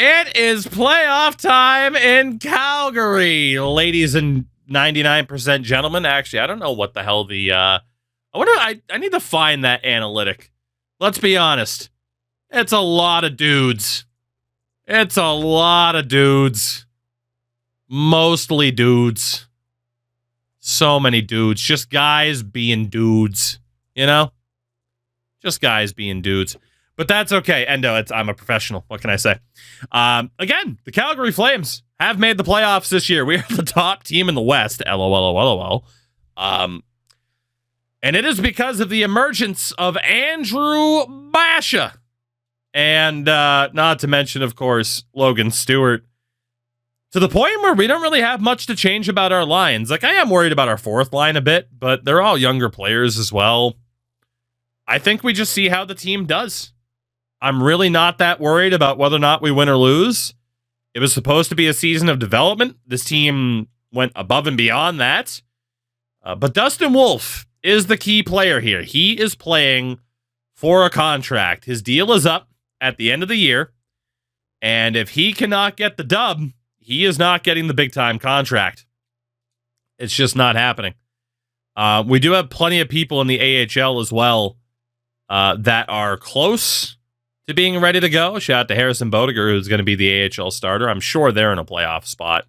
It is playoff time in Calgary, ladies and 99% gentlemen. Actually, I don't know what the hell I need to find that analytic. Let's be honest. It's a lot of dudes. It's a lot of dudes. Mostly dudes. So many dudes. Just guys being dudes. You know? Just guys being dudes. But that's okay. Endo, I'm a professional. What can I say? Again, the Calgary Flames have made the playoffs this year. We are the top team in the West. LOL. And it is because of the emergence of Andrew Basha. And not to mention, of course, Logan Stewart. To the point where we don't really have much to change about our lines. Like, I am worried about our fourth line a bit, but they're all younger players as well. I think we just see how the team does. I'm really not that worried about whether or not we win or lose. It was supposed to be a season of development. This team went above and beyond that. But Dustin Wolf is the key player here. He is playing for a contract. His deal is up at the end of the year. And if he cannot get the dub, he is not getting the big-time contract. It's just not happening. We do have plenty of people in the AHL as well that are close to being ready to go. Shout out to Harrison Bodiger, who's going to be the AHL starter. I'm sure they're in a playoff spot.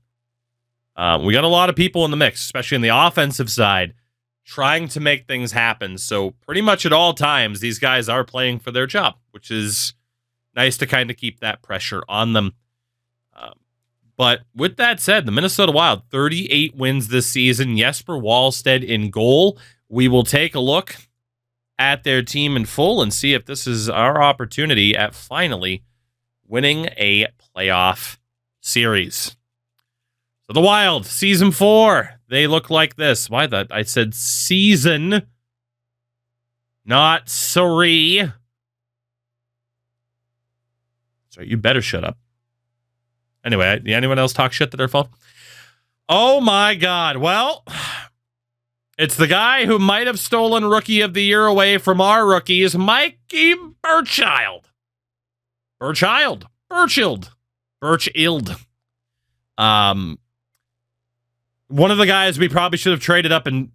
We got a lot of people in the mix, especially in the offensive side, trying to make things happen. So pretty much at all times, these guys are playing for their job, which is nice to kind of keep that pressure on them. But with that said, the Minnesota Wild, 38 wins this season. Jesper Wallstedt in goal. We will take a look at their team in full and see if this is our opportunity at finally winning a playoff series. So the Wild, season 4, they look like this. Why that? I said season, not sorry. Sorry, you better shut up. Anyway, anyone else talk shit to their phone? Oh my God. Well, it's the guy who might have stolen Rookie of the Year away from our rookies, Mikey Burchild. Burchild. One of the guys we probably should have traded up and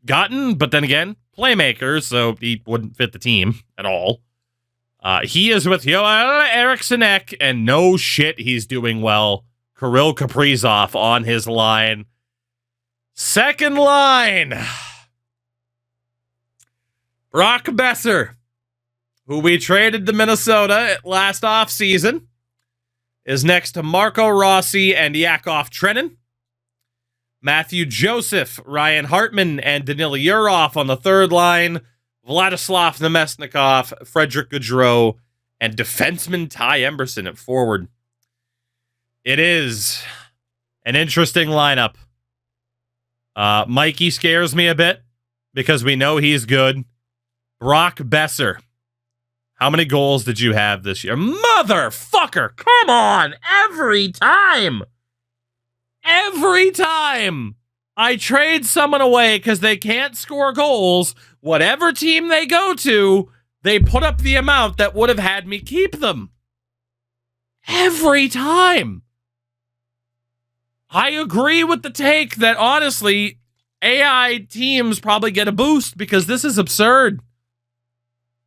gotten, but then again, playmaker, so he wouldn't fit the team at all. He is with Joel Eriksson Ek, and no shit, he's doing well. Kirill Kaprizov on his line. Second line. Brock Besser, who we traded to Minnesota last offseason, is next to Marco Rossi and Yakov Trenin. Matthew Joseph, Ryan Hartman, and Danil Yurov on the third line. Vladislav Nemesnikov, Frederick Gaudreau, and defenseman Ty Emberson at forward. It is an interesting lineup. Mikey scares me a bit because we know he's good. Brock Besser, how many goals did you have this year? Motherfucker, come on, every time I trade someone away because they can't score goals, whatever team they go to, they put up the amount that would have had me keep them. Every time. I agree with the take that, honestly, AI teams probably get a boost because this is absurd.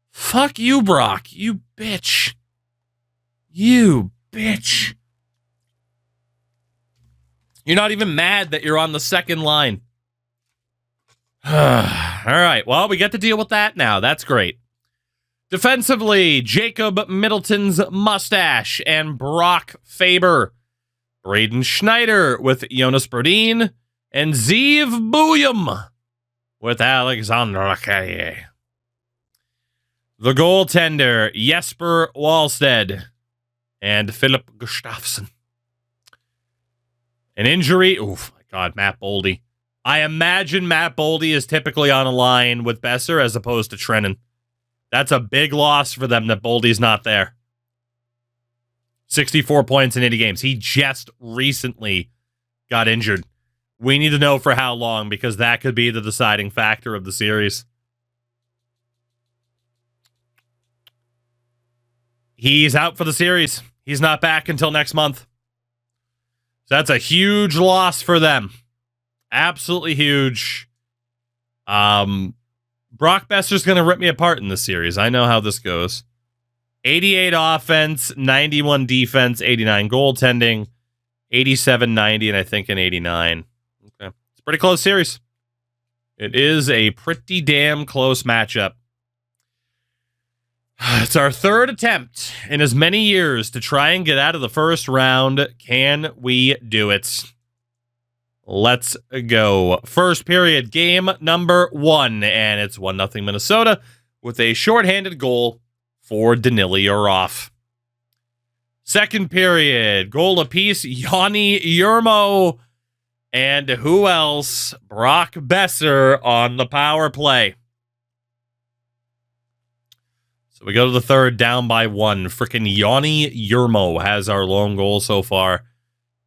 Fuck you, Brock. You bitch. You bitch. You're not even mad that you're on the second line. All right. Well, we get to deal with that now. That's great. Defensively, Jacob Middleton's mustache and Brock Faber. Braden Schneider with Jonas Brodin. And Zeev Bouillum with Alexandre Carrier. The goaltender, Jesper Wallstedt and Philip Gustafsson. An injury. Oof, my God, Matt Boldy. I imagine Matt Boldy is typically on a line with Besser as opposed to Trenin. That's a big loss for them that Boldy's not there. 64 points in 80 games. He just recently got injured. We need to know for how long because that could be the deciding factor of the series. He's out for the series. He's not back until next month. So that's a huge loss for them. Absolutely huge. Brock Besser's going to rip me apart in this series. I know how this goes. 88 offense, 91 defense, 89 goaltending, 87, 90, and I think an 89. Okay. It's a pretty close series. It is a pretty damn close matchup. It's our third attempt in as many years to try and get out of the first round. Can we do it? Let's go. First period, game number 1, and it's 1-0 Minnesota with a shorthanded goal for Danila Urov. Second period, goal apiece, Yanni Yermo, and who else? Brock Besser on the power play. So we go to the third, down by 1. Freaking Yanni Yermo has our lone goal so far.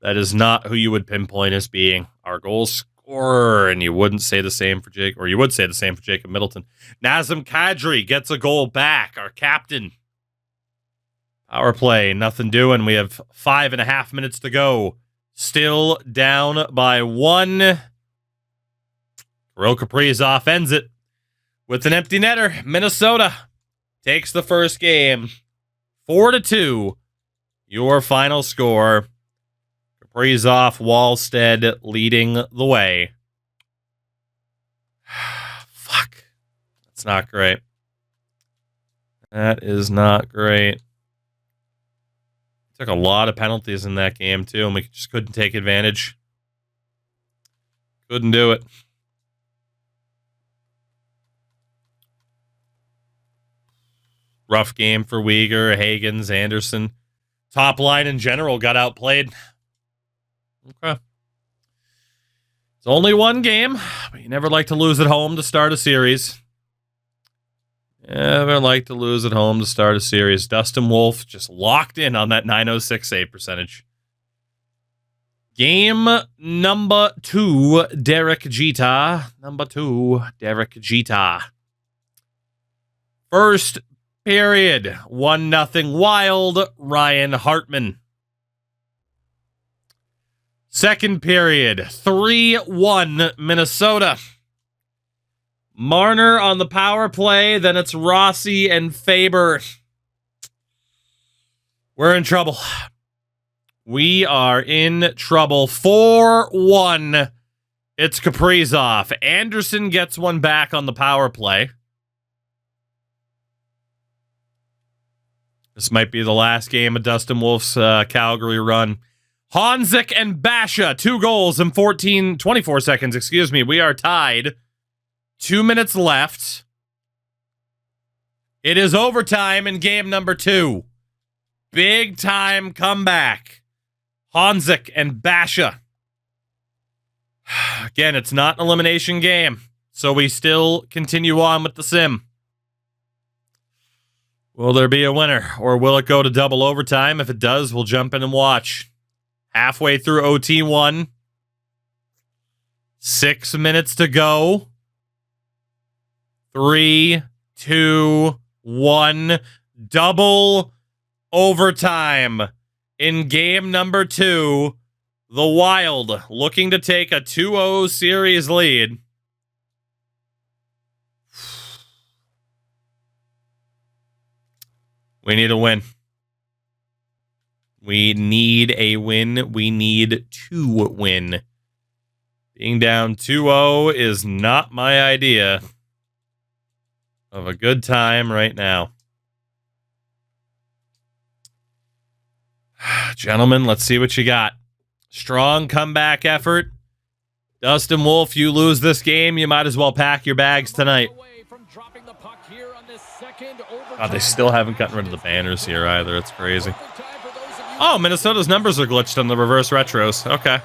That is not who you would pinpoint as being our goal scorer, and you wouldn't say the same for Jake, or you would say the same for Jacob Middleton. Nazem Kadri gets a goal back, our captain. Power play, nothing doing. We have 5.5 minutes to go. Still down by 1. Kirill Kaprizov ends it with an empty netter. Minnesota takes the first game. 4-2. Your final score. Kaprizov, Wallstead leading the way. Fuck. That's not great. That is not great. Took a lot of penalties in that game, too, and we just couldn't take advantage. Couldn't do it. Rough game for Weegar, Hagens, Anderson. Top line in general got outplayed. Okay. It's only one game, but you never like to lose at home to start a series. Never like to lose at home to start a series. Dustin Wolf just locked in on that .906 save percentage. Game number 2, Derek Jeter. Number 2, Derek Jeter. First period, 1-0 Wild, Ryan Hartman. Second period, 3-1 Minnesota. Marner on the power play, then it's Rossi and Faber. We're in trouble. We are in trouble. 4-1. It's Kaprizov. Anderson gets one back on the power play. This might be the last game of Dustin Wolf's Calgary run. Honzik and Basha, 2 goals in 24 seconds, We are tied. 2 minutes left. It is overtime in game number 2. Big time comeback. Honzik and Basha. Again, it's not an elimination game, so we still continue on with the sim. Will there be a winner, or will it go to double overtime? If it does, we'll jump in and watch. Halfway through OT1. 6 minutes to go. 3, 2, 1. Double overtime. In game number 2, the Wild looking to take a 2-0 series lead. We need a win. We need a win. We need to win. Being down 2-0 is not my idea of a good time right now. Gentlemen, let's see what you got. Strong comeback effort. Dustin Wolf, you lose this game, you might as well pack your bags tonight. God, they still haven't gotten rid of the banners here either. It's crazy. Oh, Minnesota's numbers are glitched on the reverse retros. Okay.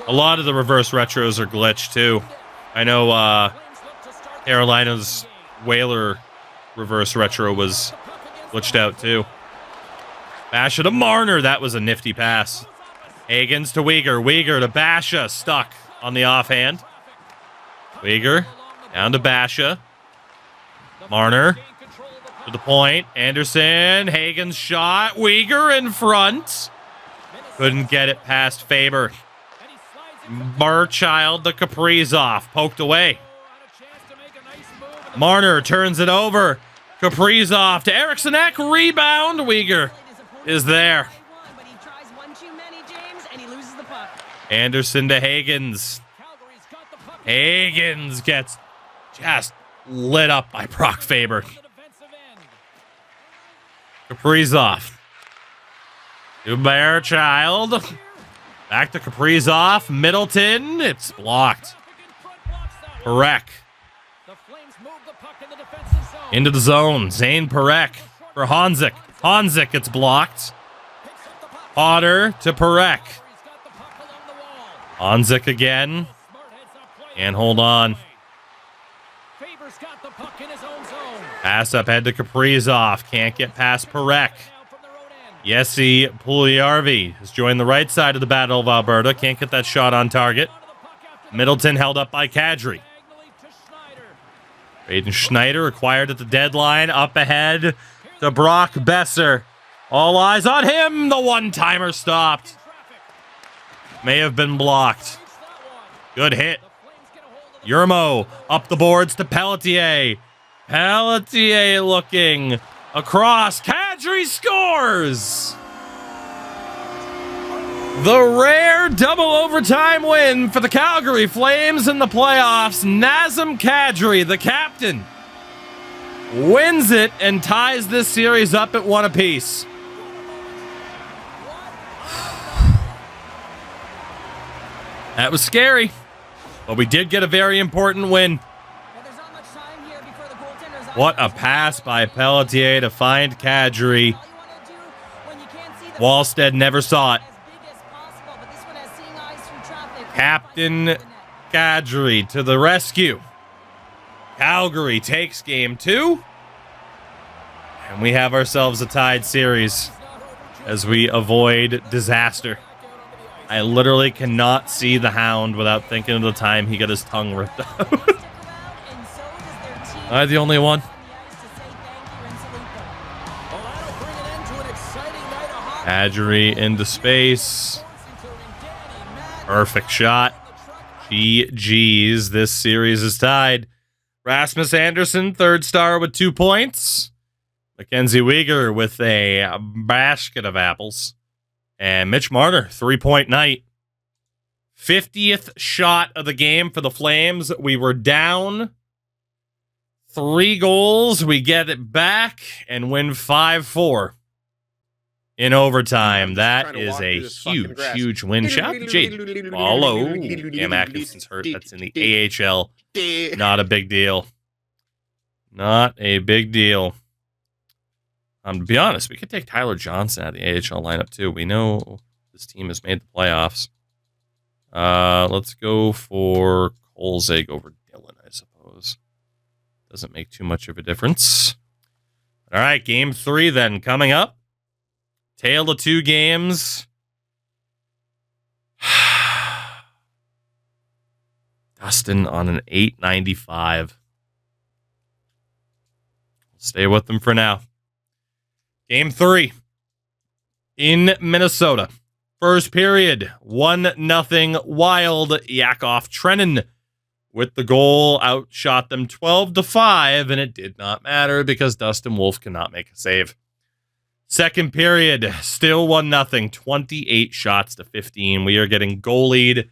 A lot of the reverse retros are glitched, too. I know Carolina's Whaler reverse retro was glitched out, too. Basha to Marner. That was a nifty pass. Hagens to Weegar. Weegar to Basha. Stuck on the offhand. Weegar down to Basha. Marner. To the point. Anderson. Hagen's shot. Uyghur in front. Couldn't get it past Faber. Marchild to Kaprizov. Poked away. Marner turns it over. Kaprizov to Erikssonek. Rebound. Uyghur is there. Anderson to Hagens. Hagens gets just lit up by Brock Faber. Kaprizov. To Bearchild. Back to Kaprizov. Middleton. It's blocked. Perek. Into the zone. Zane Perek for Honzik. Honzik gets blocked. Potter to Perek. Honzik again. And hold on. Pass up head to Kaprizov. Can't get past Perek. Jesse Puljujarvi has joined the right side of the Battle of Alberta. Can't get that shot on target. Middleton held up by Kadri. Aiden Schneider acquired at the deadline. Up ahead to Brock Besser. All eyes on him. The one-timer stopped. May have been blocked. Good hit. Yermo up the boards to Pelletier. Pelletier looking across. Kadri scores! The rare double overtime win for the Calgary Flames in the playoffs. Nazem Kadri, the captain, wins it and ties this series up at 1 apiece. That was scary, but we did get a very important win. What a pass by Pelletier to find Kadri. Wallstead never saw it. Captain Kadri to the rescue. Calgary takes game 2. And we have ourselves a tied series as we avoid disaster. I literally cannot see the Hound without thinking of the time he got his tongue ripped out. Am I the only one? Kadri into space. Perfect shot. GG's. This series is tied. Rasmus Anderson, third star with 2 points. Mackenzie Uyghur with a basket of apples. And Mitch Marner, 3-point night. 50th shot of the game for the Flames. We were down 3 goals. We get it back and win 5-4 in overtime. That is a huge win. Shout out to Jade. Follow. Cam Atkinson's hurt. That's in the AHL. Not a big deal. Not a big deal. To be honest, we could take Tyler Johnson out of the AHL lineup too. We know this team has made the playoffs. Let's go for Kolzig over Dillon, I suppose. Doesn't make too much of a difference. All right, game 3 then coming up. Tale of 2 games. Dustin on an 895. Stay with them for now. Game 3 in Minnesota. First period, 1-0 Wild. Yakov Trenin with the goal outshot them 12-5, and it did not matter because Dustin Wolf cannot make a save. Second period, still 1-0, 28 shots to 15. We are getting goalied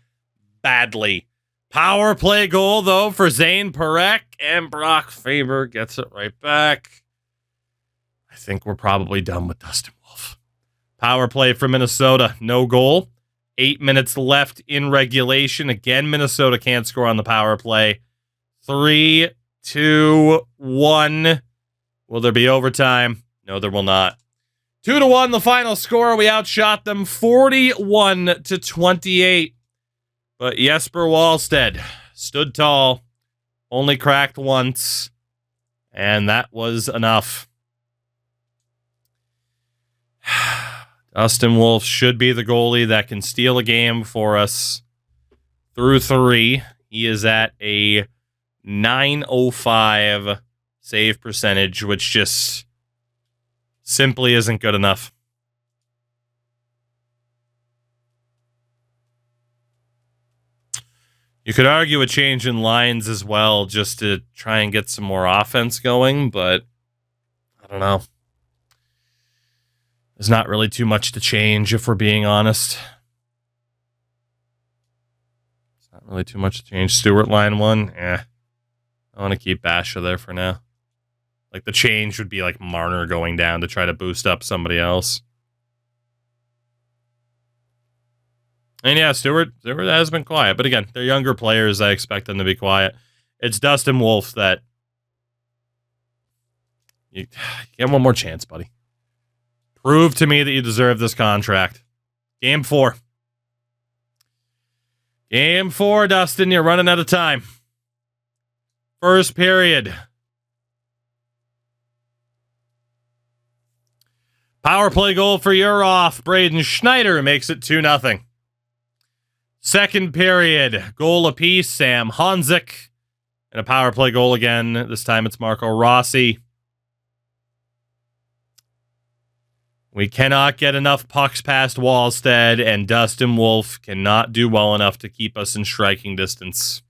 badly. Power play goal, though, for Zane Perek, and Brock Faber gets it right back. I think we're probably done with Dustin Wolf. Power play for Minnesota, no goal. 8 minutes left in regulation. Again, Minnesota can't score on the power play. 3, 2, 1. Will there be overtime? No, there will not. 2-1, the final score. We outshot them 41-28. But Jesper Wallstead stood tall, only cracked once, and that was enough. Dustin Wolf should be the goalie that can steal a game for us through 3. He is at a .905 save percentage, which just simply isn't good enough. You could argue a change in lines as well just to try and get some more offense going, but I don't know. There's not really too much to change if we're being honest. It's not really too much to change. Stewart line 1, I want to keep Basha there for now. Like the change would be like Marner going down to try to boost up somebody else. And yeah, Stewart has been quiet. But again, they're younger players. I expect them to be quiet. It's Dustin Wolf that... You get one more chance, buddy. Prove to me that you deserve this contract. Game 4. Game 4, Dustin. You're running out of time. First period. Power play goal for Urhoff. Braden Schneider makes it 2-0. Second period, goal apiece, Sam Honzik. And a power play goal again. This time it's Marco Rossi. We cannot get enough pucks past Wallstead, and Dustin Wolf cannot do well enough to keep us in striking distance.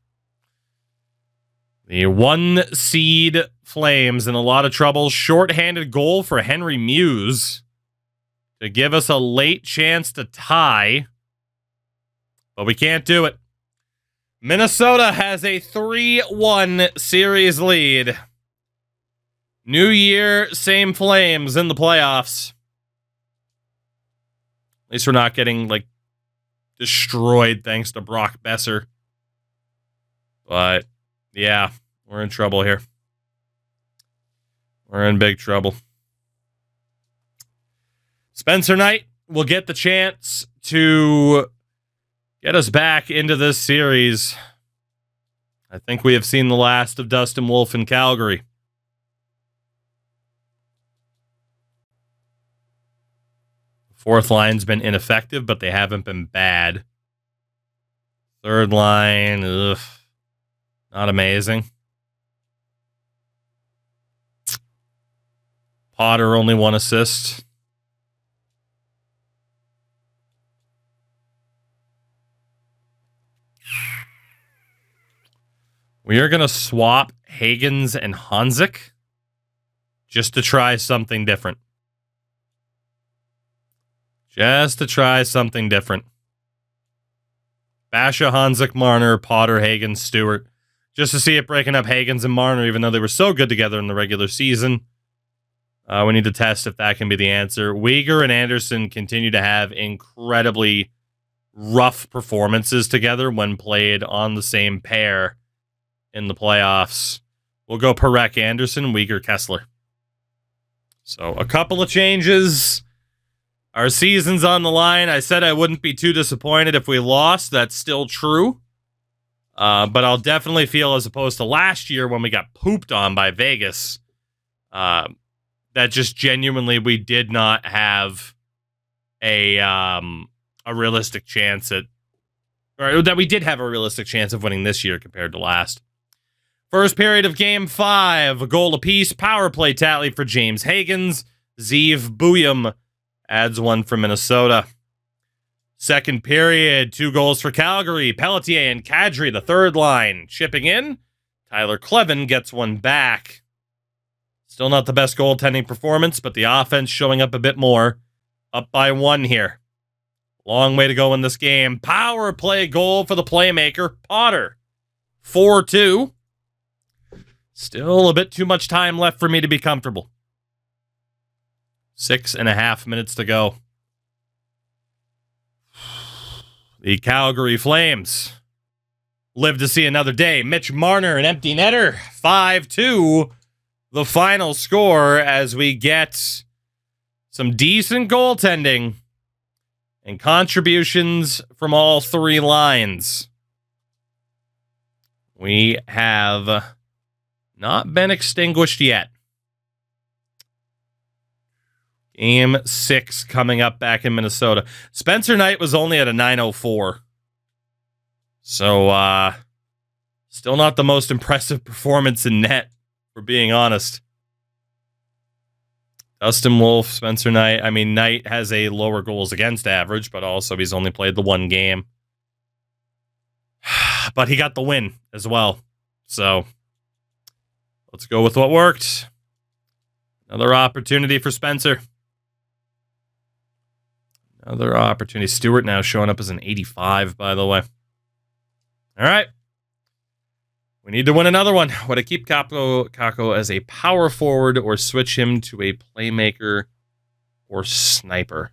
The 1 seed Flames in a lot of trouble. Shorthanded goal for Henry Muse to give us a late chance to tie. But we can't do it. Minnesota has a 3-1 series lead. New year, same Flames in the playoffs. At least we're not getting, like, destroyed thanks to Brock Besser. But, yeah, we're in trouble here. We're in big trouble. Spencer Knight will get the chance to get us back into this series. I think we have seen the last of Dustin Wolf in Calgary. Fourth line's been ineffective, but they haven't been bad. Third line, not amazing. Potter only 1 assist. We are going to swap Hagens and Honzik just to try something different. Just to try something different. Basha, Honzik, Marner, Potter, Hagens, Stewart. Just to see it breaking up Hagens and Marner, even though they were so good together in the regular season. We need to test if that can be the answer. Weegar and Anderson continue to have incredibly rough performances together when played on the same pair in the playoffs. We'll go Parekh, Anderson, Weegar, Kessler. So a couple of changes. Our season's on the line. I said I wouldn't be too disappointed if we lost. That's still true. But I'll definitely feel, as opposed to last year when we got pooped on by Vegas, that just genuinely we did not have a realistic chance at, or that we did have a realistic chance of winning this year compared to last. First period of Game 5, a goal apiece, power play tally for James Hagens. Zeev Buyum adds 1 for Minnesota. Second period, 2 goals for Calgary. Pelletier and Kadri, the third line, chipping in. Tyler Clevin gets 1 back. Still not the best goaltending performance, but the offense showing up a bit more. Up by 1 here. Long way to go in this game. Power play goal for the playmaker, Potter. 4-2. Still a bit too much time left for me to be comfortable. 6.5 minutes to go. The Calgary Flames live to see another day. Mitch Marner, an empty netter. 5-2. The final score as we get some decent goaltending and contributions from all 3 lines. We have not been extinguished yet. Game 6 coming up back in Minnesota. Spencer Knight was only at a 904. So, still not the most impressive performance in net, for being honest. Dustin Wolf, Spencer Knight. I mean, Knight has a lower goals against average, but also he's only played the one game. But he got the win as well. So let's go with what worked. Another opportunity for Spencer. Another opportunity. Stewart now showing up as an 85, by the way. All right. We need to win another one. Would I keep Kako as a power forward or switch him to a playmaker or sniper?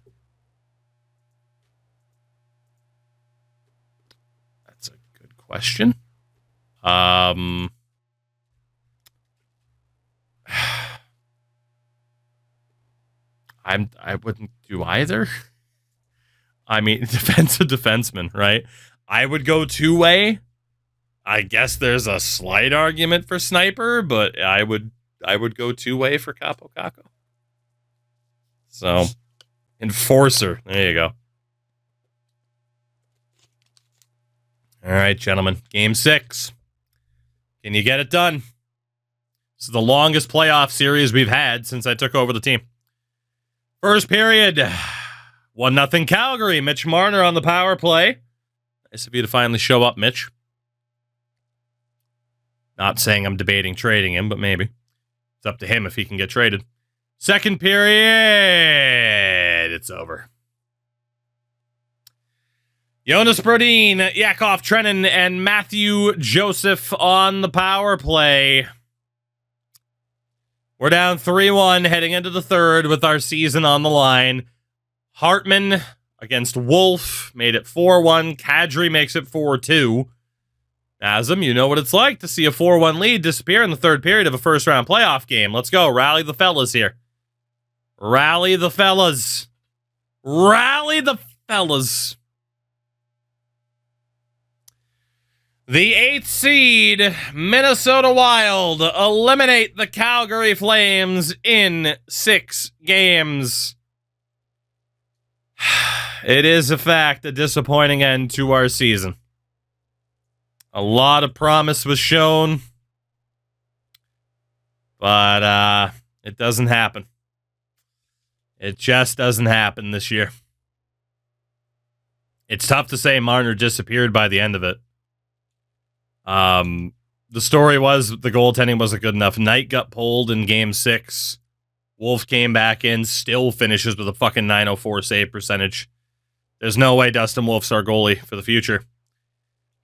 That's a good question. I wouldn't do either. I mean, defensive defenseman, right? I would go two-way. I guess there's a slight argument for sniper, but I would go two-way for Capo Caco. So, enforcer. There you go. All right, gentlemen. Game 6. Can you get it done? This is the longest playoff series we've had since I took over the team. First period. 1-0 Calgary. Mitch Marner on the power play. Nice of you to finally show up, Mitch. Not saying I'm debating trading him, but maybe. It's up to him if he can get traded. Second period. It's over. Jonas Brodin, Yakov Trenin, and Matthew Joseph on the power play. We're down 3-1 heading into the third with our season on the line. Hartman against Wolf made it 4-1. Kadri makes it 4-2. Nazem, you know what it's like to see a 4-1 lead disappear in the third period of a first-round playoff game. Let's go. Rally the fellas here. Rally the fellas. Rally the fellas. The 8th seed, Minnesota Wild, eliminate the Calgary Flames in 6 games. It is a fact, a disappointing end to our season. A lot of promise was shown, but it doesn't happen. It just doesn't happen this year. It's tough to say Marner disappeared by the end of it. The story was the goaltending wasn't good enough. Knight got pulled in game 6. Wolf came back in, still finishes with a fucking .904 save percentage. There's no way Dustin Wolf's our goalie for the future.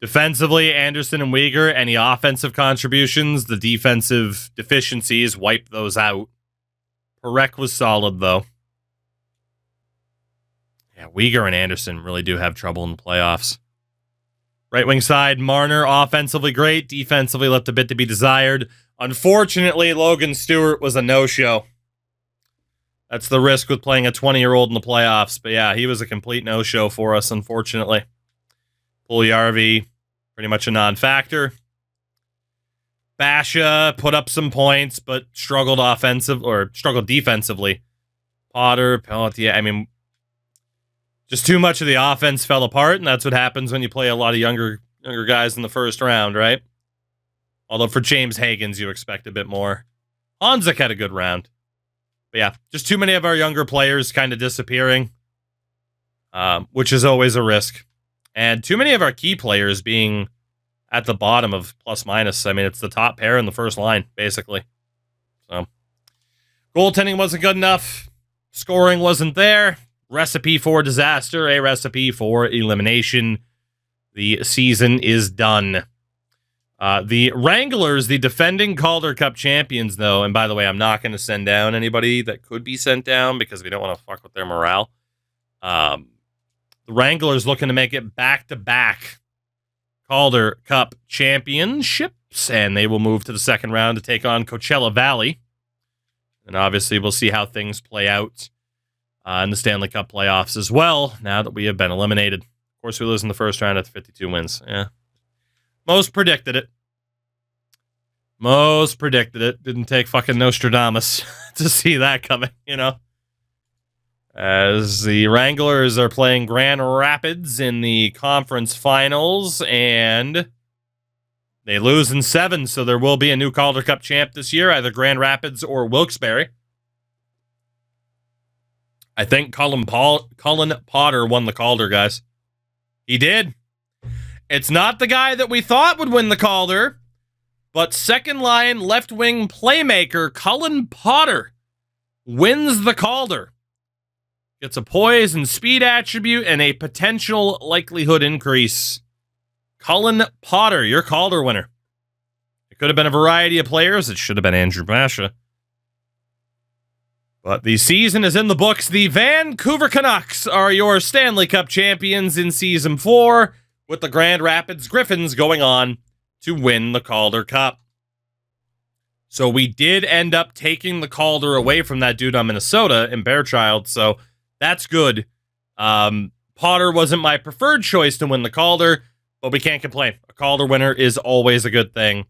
Defensively, Anderson and Weegar, any offensive contributions, the defensive deficiencies, wipe those out. Perek was solid, though. Yeah, Weegar and Anderson really do have trouble in the playoffs. Right wing side, Marner, offensively great. Defensively left a bit to be desired. Unfortunately, Logan Stewart was a no-show. That's the risk with playing a 20-year-old in the playoffs. But yeah, he was a complete no-show for us, unfortunately. Puljujarvi, pretty much a non-factor. Basha put up some points, but struggled defensively. Potter, Pelletier, I mean, just too much of the offense fell apart, and that's what happens when you play a lot of younger guys in the first round, right? Although for James Hagans, you expect a bit more. Hanzik had a good round. But yeah, just too many of our younger players kind of disappearing, which is always a risk. And too many of our key players being at the bottom of plus-minus. I mean, it's the top pair in the first line, basically. So, goaltending wasn't good enough. Scoring wasn't there. Recipe for disaster, a recipe for elimination. The season is done. The Wranglers, the defending Calder Cup champions, though, and by the way, I'm not going to send down anybody that could be sent down because we don't want to fuck with their morale. The Wranglers looking to make it back-to-back Calder Cup championships, and they will move to the second round to take on Coachella Valley. And obviously, we'll see how things play out in the Stanley Cup playoffs as well, now that we have been eliminated. Of course, we lose in the first round after 52 wins. Yeah. Most predicted it. Didn't take fucking Nostradamus to see that coming, you know. As the Wranglers are playing Grand Rapids in the conference finals, and they lose in 7, so there will be a new Calder Cup champ this year, either Grand Rapids or Wilkes-Barre. I think Cullen Potter won the Calder, guys. He did. It's not the guy that we thought would win the Calder, but second line left wing playmaker Cullen Potter wins the Calder. Gets a poise and speed attribute and a potential likelihood increase. Cullen Potter, your Calder winner. It could have been a variety of players. It should have been Andrew Basha. But the season is in the books. The Vancouver Canucks are your Stanley Cup champions in Season 4, with the Grand Rapids Griffins going on to win the Calder Cup. So we did end up taking the Calder away from that dude on Minnesota in Bearchild, so that's good. Potter wasn't my preferred choice to win the Calder, but we can't complain. A Calder winner is always a good thing.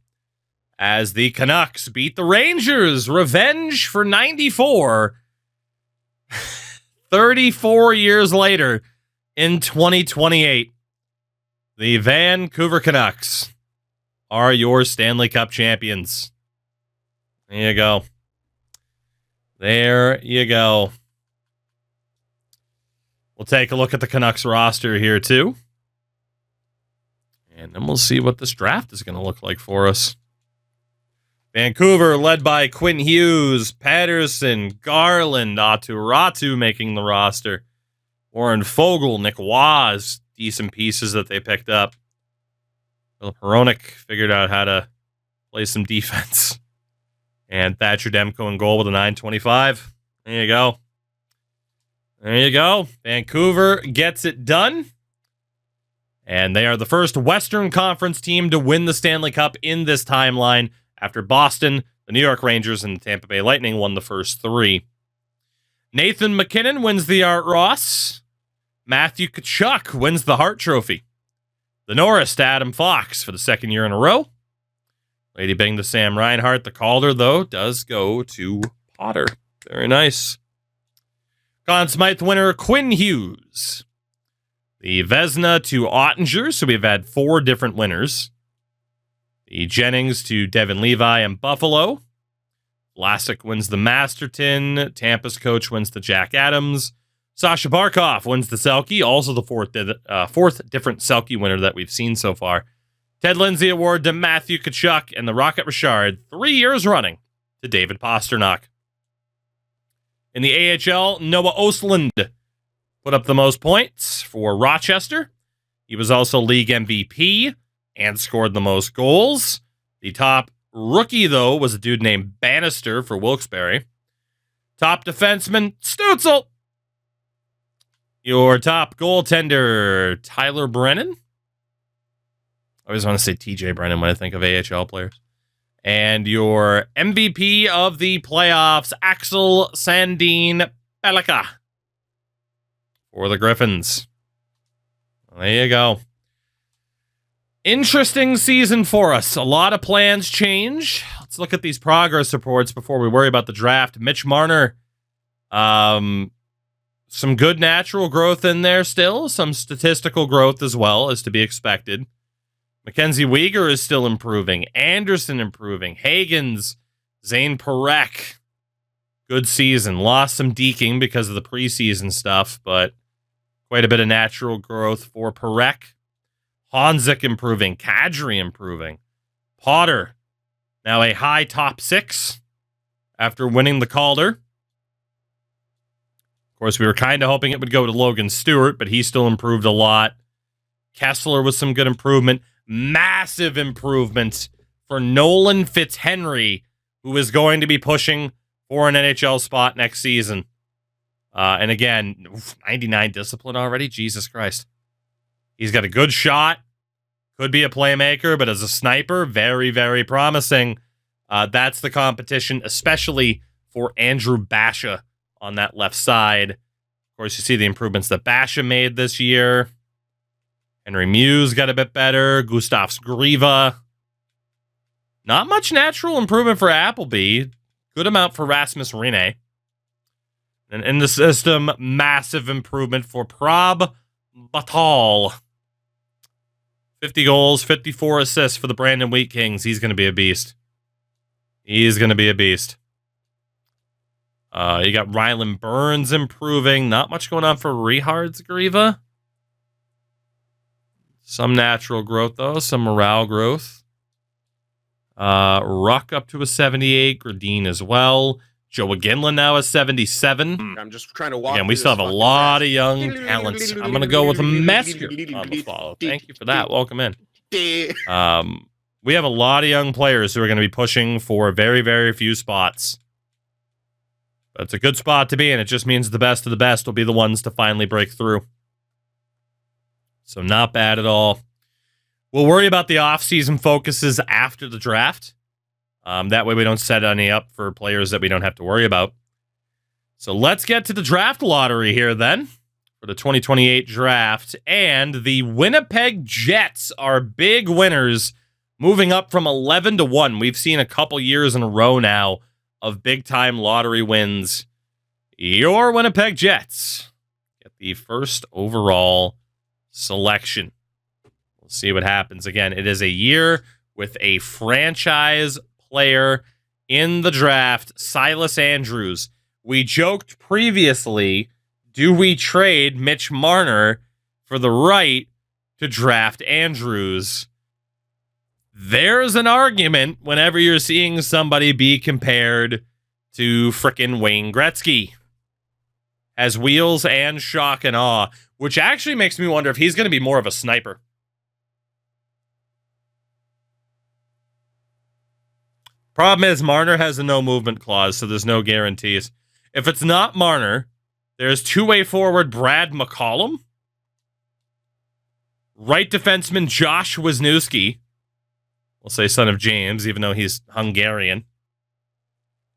As the Canucks beat the Rangers, revenge for 94, 34 years later in 2028. The Vancouver Canucks are your Stanley Cup champions. There you go. There you go. We'll take a look at the Canucks roster here, too. And then we'll see what this draft is going to look like for us. Vancouver, led by Quinn Hughes, Patterson, Garland, Aturatu making the roster. Warren Fogle, Nick Waz, decent pieces that they picked up. Philip Hronik figured out how to play some defense. And Thatcher Demko in goal with a 925. There you go. There you go. Vancouver gets it done. And they are the first Western Conference team to win the Stanley Cup in this timeline, after Boston, the New York Rangers, and the Tampa Bay Lightning won the first three. Nathan MacKinnon wins the Art Ross. Matthew Tkachuk wins the Hart Trophy. The Norris to Adam Fox for the second year in a row. Lady Bing to Sam Reinhart. The Calder, though, does go to Potter. Very nice. Conn Smythe winner Quinn Hughes. The Vezina to Ottinger, so we've had 4 different winners. The Jennings to Devin Levi and Buffalo. Vlasic wins the Masterton. Tampa's coach wins the Jack Adams. Sasha Barkov wins the Selke, also the fourth different Selke winner that we've seen so far. Ted Lindsay Award to Matthew Tkachuk, and the Rocket Richard, 3 years running, to David Pasternak. In the AHL, Noah Ostlund put up the most points for Rochester. He was also league MVP and scored the most goals. The top rookie, though, was a dude named Bannister for Wilkes-Barre. Top defenseman, Stutzel. Your top goaltender, Tyler Brennan. I always want to say TJ Brennan when I think of AHL players. And your MVP of the playoffs, Axel Sandin Pellikka for the Griffins. There you go. Interesting season for us. A lot of plans change. Let's look at these progress reports before we worry about the draft. Mitch Marner, some good natural growth in there still. Some statistical growth as well, as to be expected. Mackenzie Weegar is still improving. Anderson improving. Hagens, Zane Parekh. Good season. Lost some deking because of the preseason stuff, but quite a bit of natural growth for Parekh. Honzik improving. Kadri improving. Potter, now a high top 6 after winning the Calder. Of course, we were kind of hoping it would go to Logan Stewart, but he still improved a lot. Kessler with some good improvement. Massive improvement for Nolan Fitzhenry, who is going to be pushing for an NHL spot next season. And again, 99 discipline already? Jesus Christ. He's got a good shot. Could be a playmaker, but as a sniper, very, very promising. That's the competition, especially for Andrew Basha on that left side. Of course, you see the improvements that Basha made this year. Henry Muse got a bit better. Gustav Skriva. Not much natural improvement for Appleby. Good amount for Rasmus Rene. And in the system, massive improvement for Prab Batal. 50 goals, 54 assists for the Brandon Wheat Kings. He's going to be a beast. He's going to be a beast. You got Rylan Burns improving. Not much going on for Rehards Grieva. Some natural growth, though. Some morale growth. Ruck up to a 78. Gradine as well. Joe Ginlin now a 77. I'm just trying to walk. Again, we still have a lot of young talents. I'm going to go with a Mesker on the follow. Thank you for that. Welcome in. We have a lot of young players who are going to be pushing for very, very few spots. But it's a good spot to be in. It just means the best of the best will be the ones to finally break through. So not bad at all. We'll worry about the offseason focuses after the draft. That way we don't set any up for players that we don't have to worry about. So let's get to the draft lottery here then for the 2028 draft. And the Winnipeg Jets are big winners, moving up from 11 to 1. We've seen a couple years in a row now of big-time lottery wins. Your Winnipeg Jets get the first overall selection. We'll see what happens. Again, it is a year with a franchise player in the draft, Silas Andrews. We joked previously, do we trade Mitch Marner for the right to draft Andrews? There's an argument whenever you're seeing somebody be compared to frickin' Wayne Gretzky. Has wheels and shock and awe, which actually makes me wonder if he's going to be more of a sniper. Problem is, Marner has a no movement clause, so there's no guarantees. If it's not Marner, there's two-way forward Brad McCollum, right defenseman Josh Wisniewski, we'll say son of James, even though he's Hungarian.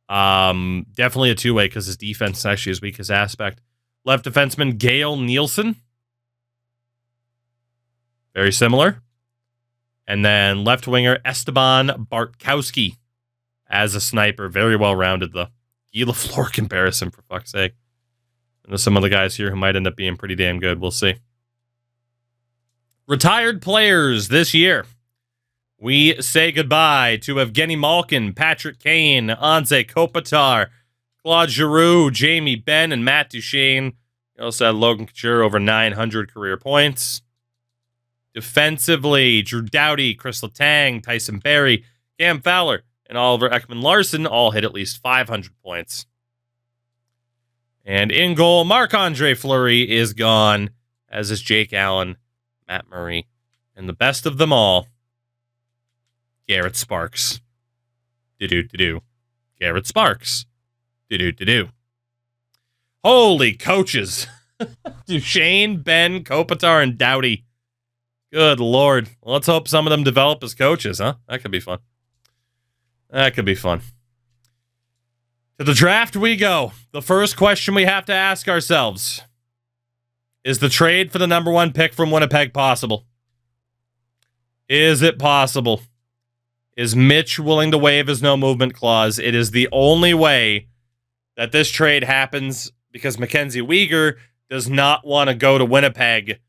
Definitely a two-way because his defense is actually his weakest aspect. Left defenseman Gail Nielsen. Very similar. And then left winger Esteban Bartkowski as a sniper. Very well-rounded, though. Guy Lafleur comparison, for fuck's sake. And there's some other guys here who might end up being pretty damn good. We'll see. Retired players this year. We say goodbye to Evgeny Malkin, Patrick Kane, Anze Kopitar, Claude Giroux, Jamie Benn, and Matt Duchene. We also had Logan Couture over 900 career points. Defensively, Drew Doughty, Chris Letang, Tyson Barrie, Cam Fowler, and Oliver Ekman-Larsson all hit at least 500 points. And in goal, Marc-Andre Fleury is gone, as is Jake Allen, Matt Murray, and the best of them all, Garrett Sparks. Do-do-do-do. Garrett Sparks. Do-do-do-do. Holy coaches. Duchene, Ben, Kopitar, and Doughty. Good Lord. Well, let's hope some of them develop as coaches, huh? That could be fun. That could be fun. To the draft we go. The first question we have to ask ourselves. Is the trade for the number one pick from Winnipeg possible? Is it possible? Is Mitch willing to waive his no movement clause? It is the only way that this trade happens because Mackenzie Weegar does not want to go to Winnipeg,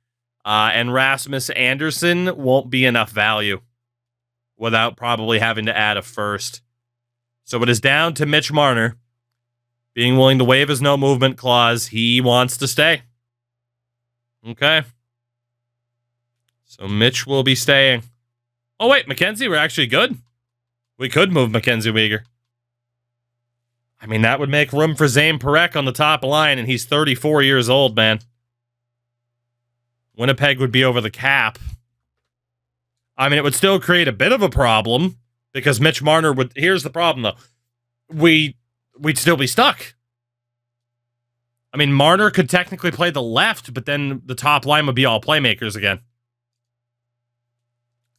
and Rasmus Anderson won't be enough value without probably having to add a first. So it is down to Mitch Marner being willing to waive his no movement clause. He wants to stay. Okay. So Mitch will be staying. Oh, wait, Mackenzie, we're actually good. We could move Mackenzie Weegar. I mean, that would make room for Zane Parekh on the top line, and he's 34 years old, man. Winnipeg would be over the cap. I mean, it would still create a bit of a problem because Mitch Marner would... Here's the problem, though. We'd still be stuck. I mean, Marner could technically play the left, but then the top line would be all playmakers again.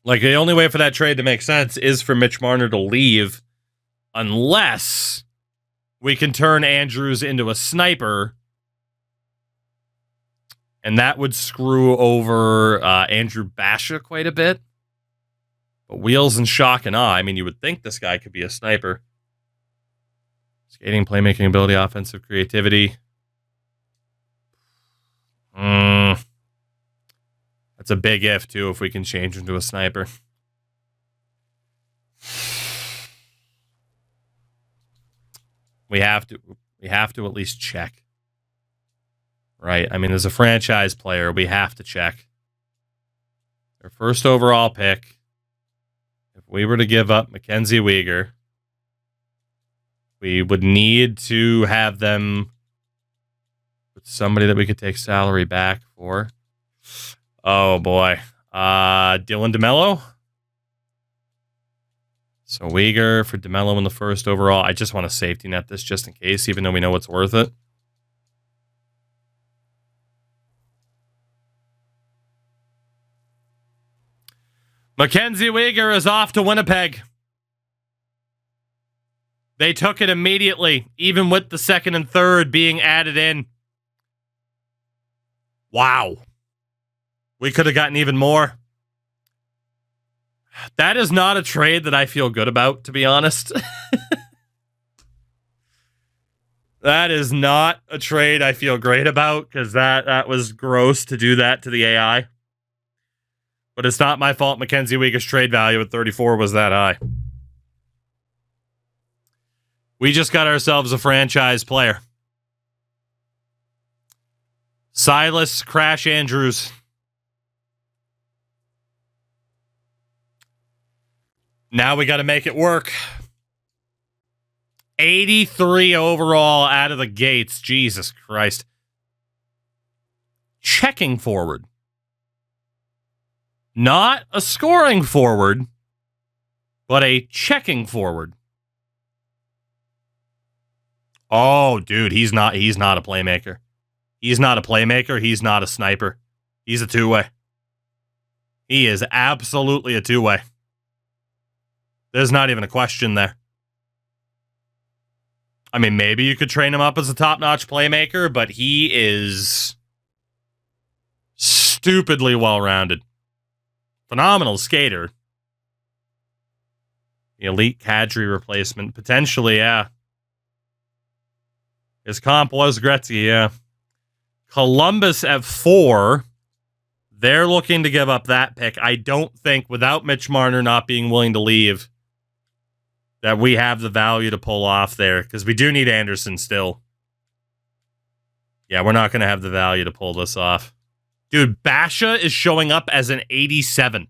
Like, the only way for that trade to make sense is for Mitch Marner to leave unless we can turn Andrews into a sniper, and that would screw over Andrew Basha quite a bit. But wheels and shock and awe, I mean, you would think this guy could be a sniper. Skating, playmaking ability, offensive creativity. That's a big if, too, if we can change him to a sniper. We have to. We have to at least check. Right? I mean, as a franchise player, we have to check. Their first overall pick. If we were to give up Mackenzie Weegar, we would need to have them with somebody that we could take salary back for. Oh, boy. Dylan DeMello. So Weegar for DeMello in the first overall. I just want to safety net this just in case, even though we know it's worth it. Mackenzie Weegar is off to Winnipeg. They took it immediately, even with the second and third being added in. Wow. We could have gotten even more. That is not a trade that I feel good about, to be honest. That is not a trade I feel great about, because that was gross to do that to the AI. But it's not my fault Mackenzie Weegar's trade value at 34 was that high. We just got ourselves a franchise player. Silas Crash Andrews. Now we got to make it work. 83 overall out of the gates. Jesus Christ. Checking forward. Not a scoring forward, but a checking forward. Oh, dude, he's not a playmaker. He's not a playmaker. He's not a sniper. He's a two-way. He is absolutely a two-way. There's not even a question there. I mean, maybe you could train him up as a top-notch playmaker, but he is stupidly well-rounded. Phenomenal skater. The elite Kadri replacement. Potentially, yeah. His comp was Gretzky, yeah. Columbus at 4. They're looking to give up that pick. I don't think, without Mitch Marner not being willing to leave, that we have the value to pull off there, because we do need Anderson still. Yeah, we're not going to have the value to pull this off. Dude, Basha is showing up as an 87.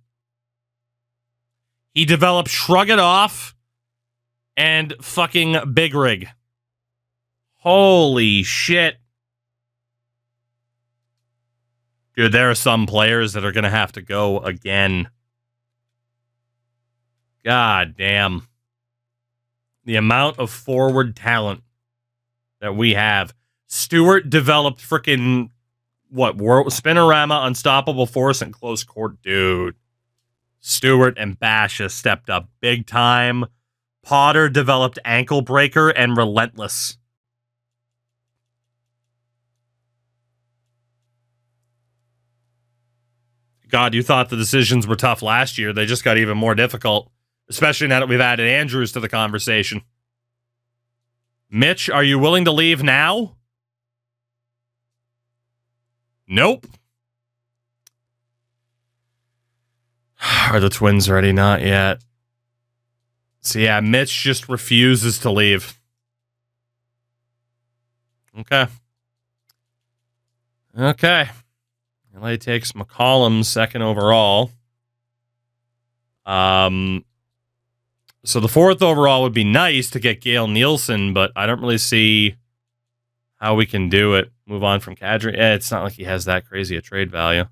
He developed Shrug It Off and fucking Big Rig. Holy shit. Dude, there are some players that are going to have to go again. God damn. The amount of forward talent that we have. Stewart developed freaking, Spinorama, Unstoppable Force, and Close Court. Dude. Stewart and Basha stepped up big time. Potter developed Ankle Breaker and Relentless. God, you thought the decisions were tough last year. They just got even more difficult, especially now that we've added Andrews to the conversation. Mitch, are you willing to leave now? Nope. Are the Twins ready? Not yet. So yeah, Mitch just refuses to leave. Okay. LA takes McCollum second overall. So the fourth overall would be nice to get Gail Nielsen, but I don't really see how we can do it. Move on from Kadri. It's not like he has that crazy a trade value.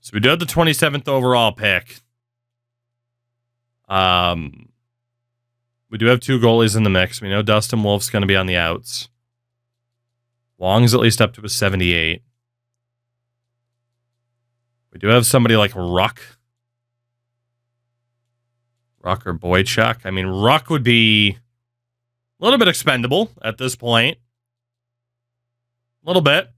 So we do have the 27th overall pick. We do have 2 goalies in the mix. We know Dustin Wolf's going to be on the outs. Wong's at least up to a 78. We do have somebody like Ruck. Ruck or Boychuk. I mean, Ruck would be a little bit expendable at this point. A little bit.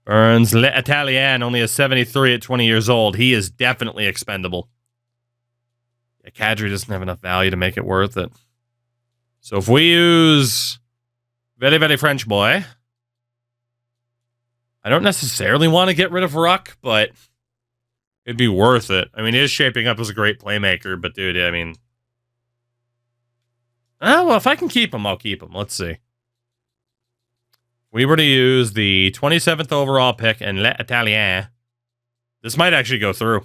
Burns L'Italien, only a 73 at 20 years old. He is definitely expendable. Yeah, Kadri doesn't have enough value to make it worth it. So if we use very, very French boy, I don't necessarily want to get rid of Ruck, but it'd be worth it. I mean, he is shaping up as a great playmaker, but dude, I mean, Oh, well, if I can keep him, I'll keep him. Let's see. We were to use the 27th overall pick in L'Italien. This might actually go through.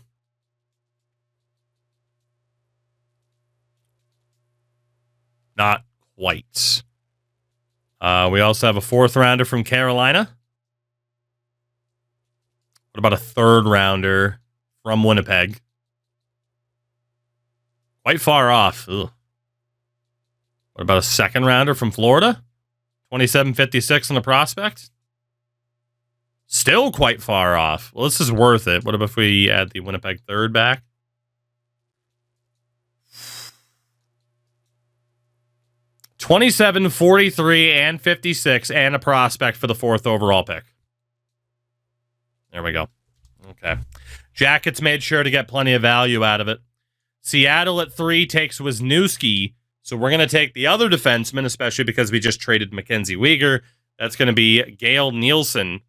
Not quite. We also have a 4th rounder from Carolina. What about a 3rd rounder from Winnipeg? Quite far off. Ugh. What about a 2nd rounder from Florida? 27.56 on the prospect? Still quite far off. Well, this is worth it. What if we add the Winnipeg 3rd back? $27, $43, and $56, and a prospect for the 4th overall pick. There we go. Okay. Jackets made sure to get plenty of value out of it. Seattle at 3 takes Wisniewski. So we're going to take the other defenseman, especially because we just traded Mackenzie Weegar. That's going to be Gail Nielsen.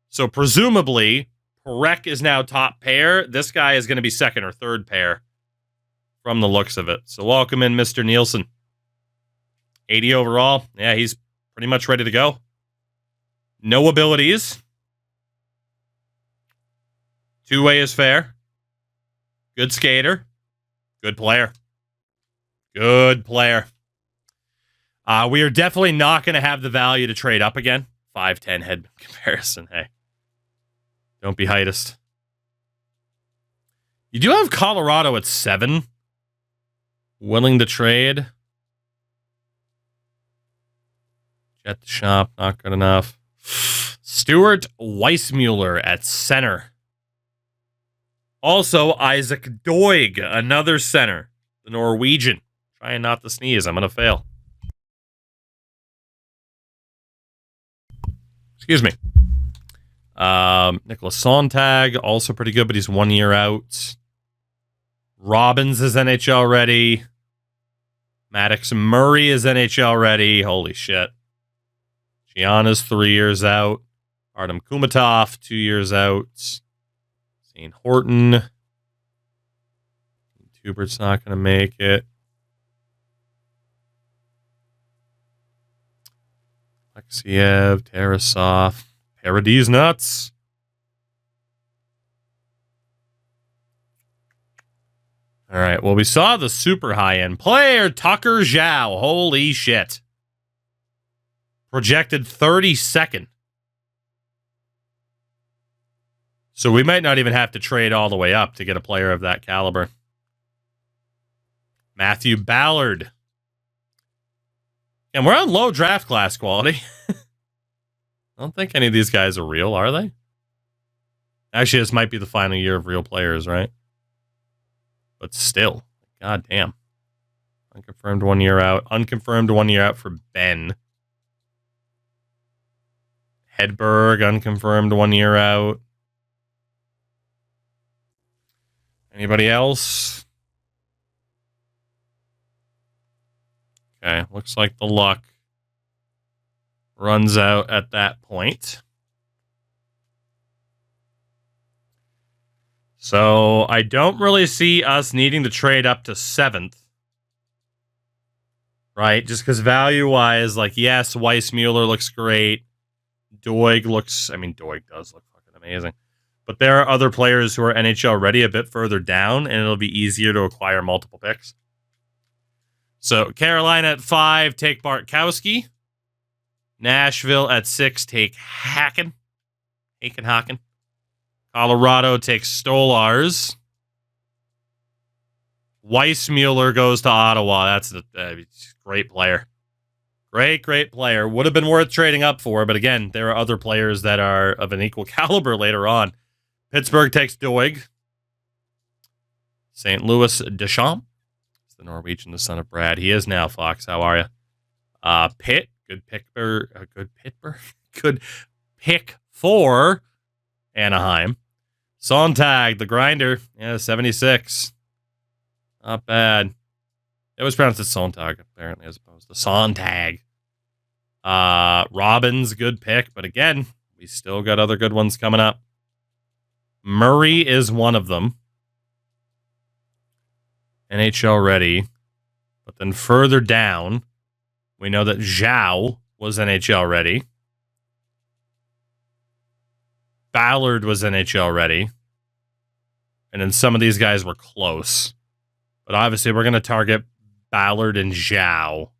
So presumably, Perek is now top pair. This guy is going to be 2nd or 3rd pair from the looks of it. So welcome in, Mr. Nielsen. 80 overall. Yeah, he's pretty much ready to go. No abilities. 2-way is fair. Good skater. Good player. Good player. We are definitely not going to have the value to trade up again. 5'10" head comparison. Hey. Don't be heightest. You do have Colorado at 7. Willing to trade. Jet the shop. Not good enough. Stuart Weissmuller at center. Also, Isaac Doig, another center. The Norwegian. Trying not to sneeze. I'm going to fail. Excuse me. Nicholas Sontag, also pretty good, but he's 1 year out. Robbins is NHL ready. Maddox Murray is NHL ready. Holy shit. Gianna's 3 years out. Artem Kumatov, 2 years out. St. Horton. Hubert's not going to make it. Alexiev, Tarasov, Paradis nuts. All right. Well, we saw the super high-end player, Tucker Zhao. Holy shit. Projected 32nd. So we might not even have to trade all the way up to get a player of that caliber. Matthew Ballard. And we're on low draft class quality. I don't think any of these guys are real, are they? Actually, this might be the final year of real players, right? But still, god damn. Unconfirmed 1 year out. Unconfirmed 1 year out for Ben. Hedberg, unconfirmed 1 year out. Anybody else? Okay, looks like the luck runs out at that point. So I don't really see us needing to trade up to 7th. Right? Just because value-wise, like, yes, Weissmuller looks great. Doig looks... I mean, Doig does look fucking amazing. But there are other players who are NHL ready a bit further down, and it'll be easier to acquire multiple picks. So, Carolina at 5, take Bartkowski. Nashville at 6, take Haken. Colorado takes Stolars. Weissmuller goes to Ottawa. That's a great player. Great player. Would have been worth trading up for, but again, there are other players that are of an equal caliber later on. Pittsburgh takes Doig. St. Louis, Deschamps. It's the Norwegian, the son of Brad. He is now, Fox. How are you? Pitt. Good pick for Anaheim. Sontag, the grinder. Yeah, 76. Not bad. It was pronounced as Sontag, apparently, as opposed to Sontag. Robbins, good pick, but again, we still got other good ones coming up. Murray is one of them. NHL ready. But then further down, we know that Zhao was NHL ready. Ballard was NHL ready. And then some of these guys were close. But obviously, we're going to target Ballard and Zhao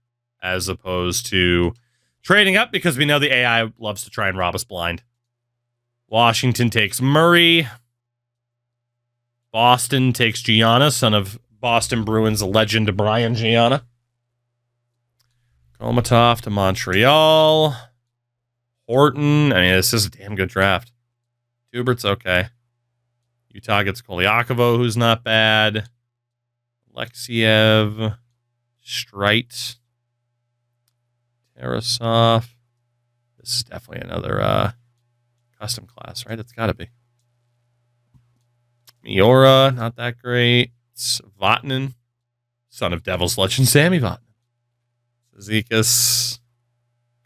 as opposed to trading up because we know the AI loves to try and rob us blind. Washington takes Murray. Boston takes Gianna, son of Boston Bruins legend Brian Gianna. Komatov to Montreal. Horton. I mean, this is a damn good draft. Hubert's okay. Utah gets Kolyakovo, who's not bad. Alexiev. Streit. Tarasov. This is definitely another custom class, right? It's got to be. Miura, not that great. Vatanen, son of Devil's legend Sammy Vatanen. Zizekas.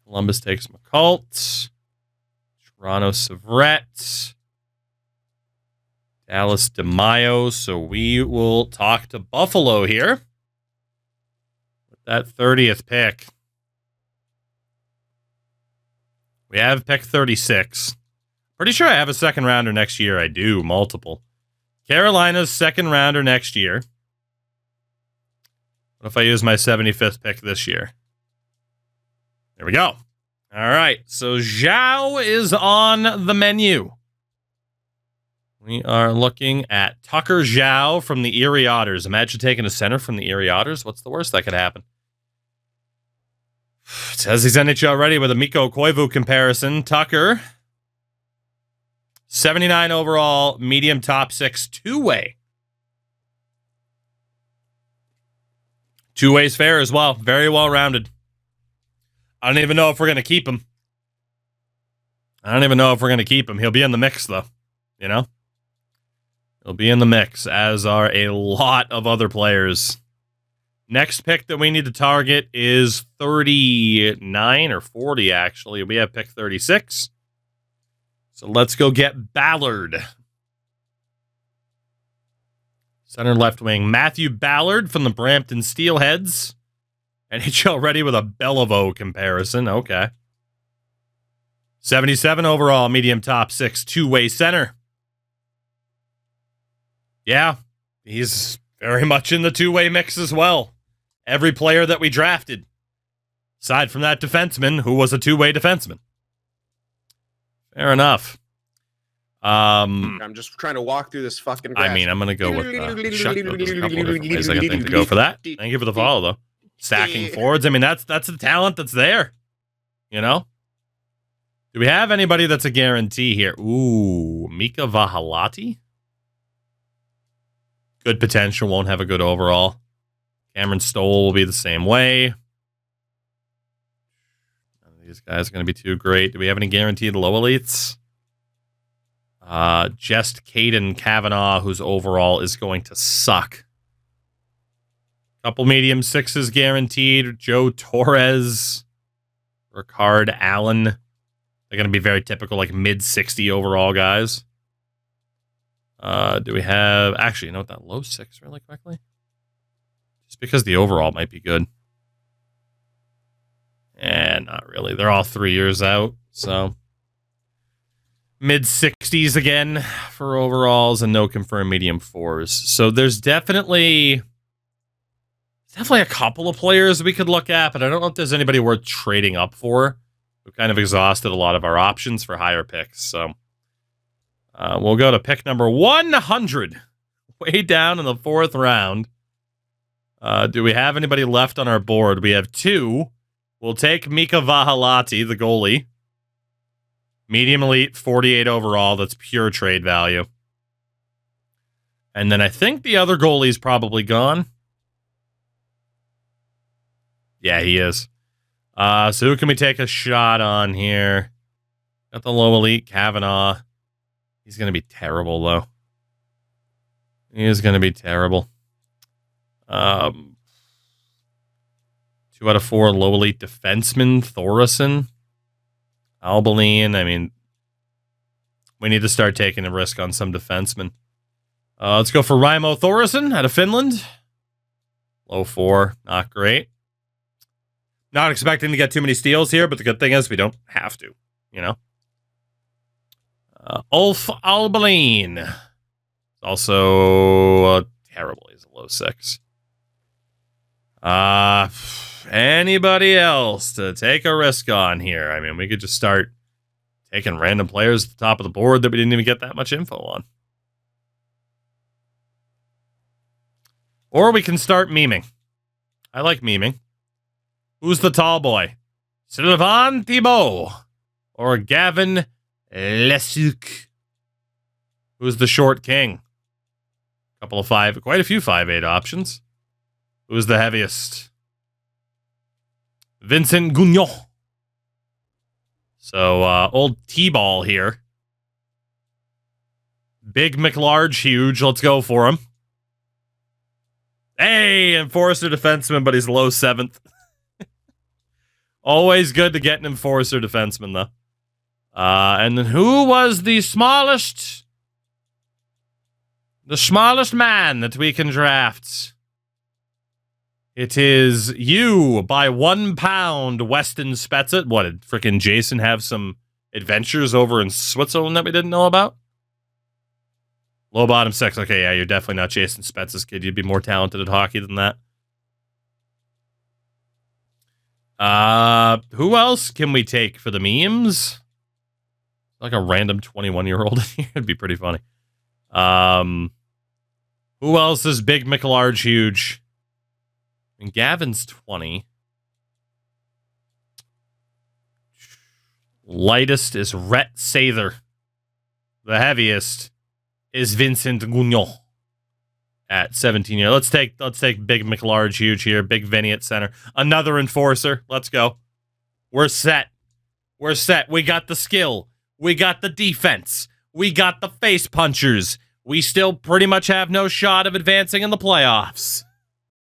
Columbus takes McCult. Toronto Savret. Dallas DeMaio. So we will talk to Buffalo here with that 30th pick. We have pick 36. Pretty sure I have a second rounder next year. I do, multiple. Carolina's second rounder next year. What if I use my 75th pick this year? There we go. All right, so Zhao is on the menu. We are looking at Tucker Zhao from the Erie Otters. Imagine taking a center from the Erie Otters. What's the worst that could happen? It says he's NHL ready with a Mikko Koivu comparison. Tucker, 79 overall, medium top six, two-way. Two-way's fair as well. Very well-rounded. I don't even know if we're going to keep him. He'll be in the mix, though. You know? He'll be in the mix, as are a lot of other players. Next pick that we need to target is 39 or 40, actually. We have pick 36. So let's go get Ballard. Center left wing. Matthew Ballard from the Brampton Steelheads. NHL ready with a Beliveau comparison. Okay. 77 overall, medium top six, two-way center. Yeah, he's very much in the two-way mix as well. Every player that we drafted, aside from that defenseman, who was a two-way defenseman. Fair enough. I'm just trying to walk through this fucking grass. I mean, I'm going to go with Shuck. There's a couple of different ways I think to go for that. Thank you for the follow, though. Stacking forwards. I mean, that's the talent that's there. You know? Do we have anybody that's a guarantee here? Ooh, Mika Vahalati? Good potential, won't have a good overall. Cameron Stoll will be the same way. None of these guys are going to be too great. Do we have any guaranteed low elites? Just Caden Kavanaugh, whose overall is going to suck. Couple medium sixes guaranteed. Joe Torres. Ricard Allen. They're going to be very typical, like mid-60 overall guys. Do we have... Actually, you know what? That low six really quickly? Just because the overall might be good. And not really. They're all 3 years out, so... Mid-60s again for overalls and no confirmed medium fours. So there's definitely a couple of players we could look at, but I don't know if there's anybody worth trading up for. We've kind of exhausted a lot of our options for higher picks, so... we'll go to pick number 100, way down in the fourth round. Do we have anybody left on our board? We have two. We'll take Mika Vahalati, the goalie. Medium elite, 48 overall. That's pure trade value. And then I think the other goalie's probably gone. Yeah, he is. So who can we take a shot on here? Got the low elite, Kavanaugh. He's going to be terrible, though. He is going to be terrible. 2 out of 4 low elite defensemen. Thoresen. Albaline. I mean, we need to start taking a risk on some defensemen. Let's go for Raimo Thoresen out of Finland. Low 4, not great. Not expecting to get too many steals here, but the good thing is we don't have to, you know? Ulf Albaline. Also terrible. He's a low 6. Anybody else to take a risk on here? I mean, we could just start taking random players at the top of the board that we didn't even get that much info on. Or we can start memeing. I like memeing. Who's the tall boy? Sylvain Thibault or Gavin Lesuc? Who's the short king? Quite a few 5'8" options. Who's the heaviest? Vincent Gugnon. So, old T-ball here. Big McLarge, huge. Let's go for him. Hey, enforcer defenseman, but he's low 7th. Always good to get an enforcer defenseman, though. And then who was the smallest man that we can draft? It is you by 1 pound, Weston Spezza. What, did frickin' Jason have some adventures over in Switzerland that we didn't know about? Low bottom 6. Okay, yeah, you're definitely not Jason Spezza's kid. You'd be more talented at hockey than that. Who else can we take for the memes? Like a random 21-year-old in here. It'd be pretty funny. Who else is big McLarge huge? And Gavin's 20. Lightest is Rhett Sather. The heaviest is Vincent Gugnon at 17 years. Let's take big McLarge huge here. Big Vinny at center. Another enforcer. Let's go. We're set. We're set. We got the skill. We got the defense. We got the face punchers. We still pretty much have no shot of advancing in the playoffs.